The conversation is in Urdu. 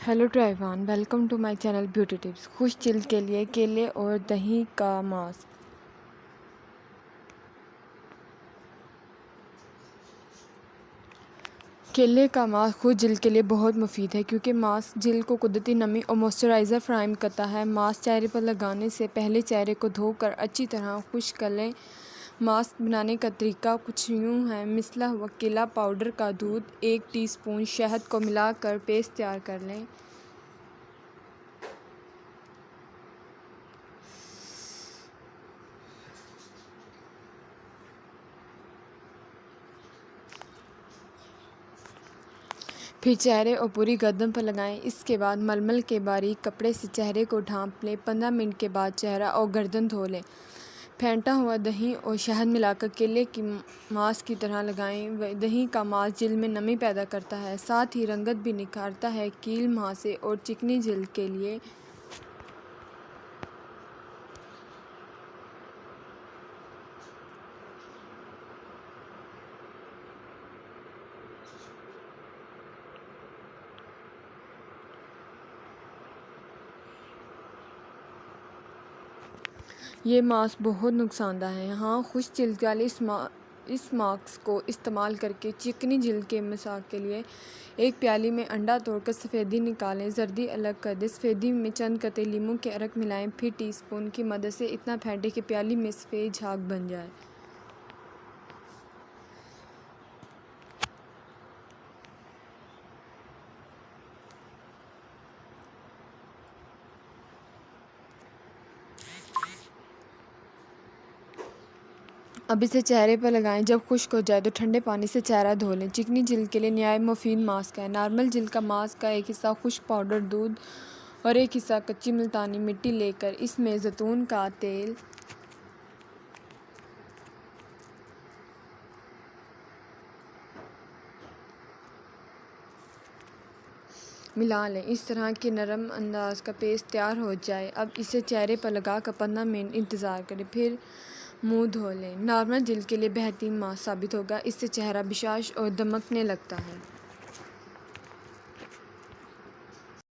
Hello to everyone, welcome to my channel beauty tips. خوش جلد کے لیے کیلے اور دہی کا ماسک۔ کیلے کا ماسک خشک جلد کے لیے بہت مفید ہے کیونکہ ماسک جلد کو قدرتی نمی اور موئسچرائزر فراہم کرتا ہے۔ ماسک چہرے پر لگانے سے پہلے چہرے کو دھو کر اچھی طرح خشک کر لیں۔ ماسک بنانے کا طریقہ کچھ یوں ہے۔ مسلا ہوا کیلا پاؤڈر کا دودھ 1 ٹی اسپون شہد کو ملا کر پیسٹ تیار کر لیں۔ پھر چہرے اور پوری گردن پر لگائیں۔ اس کے بعد ململ کے باریک کپڑے سے چہرے کو ڈھانپ لیں۔ 15 منٹ کے بعد چہرہ اور گردن دھو لیں۔ پھینٹا ہوا دہی اور شہد ملا کر کیلے کی ماسک کی طرح لگائیں۔ دہی کا ماسک جلد میں نمی پیدا کرتا ہے، ساتھ ہی رنگت بھی نکھارتا ہے۔ کیل، مہاسے اور چکنی جلد کے لیے یہ ماسک بہت نقصان دہ ہے۔ ہاں، خشک جلد والے اس ماسک کو استعمال کرکے چکنی جلد کے مساج کے لیے ایک پیالی میں انڈا توڑ کر سفیدی نکالیں، زردی الگ کر دیں۔ سفیدی میں چند قطرے لیموں کے عرق ملائیں، پھر ٹی اسپون کی مدد سے اتنا پھینٹیں کہ پیالی میں سفید جھاگ بن جائے۔ اب اسے چہرے پر لگائیں۔ جب خشک ہو جائے تو ٹھنڈے پانی سے چہرہ دھو لیں۔ چکنی جلد کے لیے نہایت مفید ماسک ہے۔ نارمل جلد کا ماسک کا ایک حصہ خشک پاؤڈر دودھ اور ایک حصہ کچی ملتانی مٹی لے کر اس میں زیتون کا تیل ملا لیں۔ اس طرح کے نرم انداز کا پیسٹ تیار ہو جائے۔ اب اسے چہرے پر لگا کر 15 منٹ انتظار کریں، پھر منہ دھو لیں۔ نارمل جلد کے لیے بہترین ماسک ثابت ہوگا۔ اس سے چہرہ بشاش اور دمکنے لگتا ہے۔